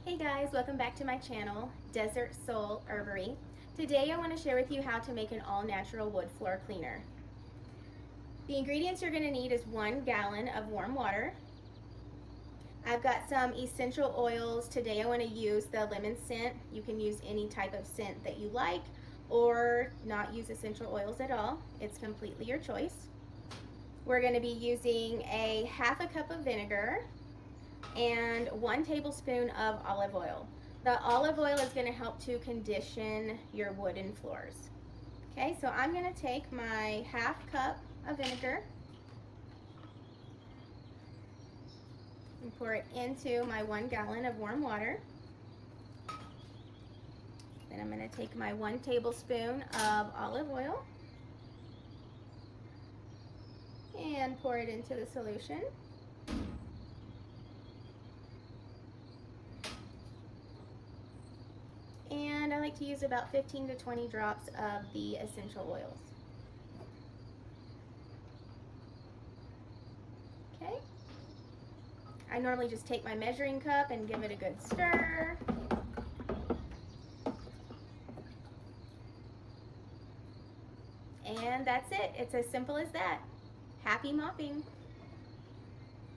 Hey guys, welcome back to my channel, Desert Soul Herbary. Today I want to share with you how to make an all-natural wood floor cleaner. The ingredients you're going to need is 1 gallon of warm water. I've got some essential oils. Today I want to use the lemon scent. You can use any type of scent that you like or not use essential oils at all. It's completely your choice. We're going to be using a half a cup of vinegar and 1 tablespoon of olive oil. The olive oil is going to help to condition your wooden floors. Okay, so I'm going to take my half cup of vinegar and pour it into my 1 gallon of warm water. Then I'm going to take my 1 tablespoon of olive oil and pour it into the solution. And I like to use about 15 to 20 drops of the essential oils. Okay. I normally just take my measuring cup and give it a good stir. And that's it. It's as simple as that. Happy mopping.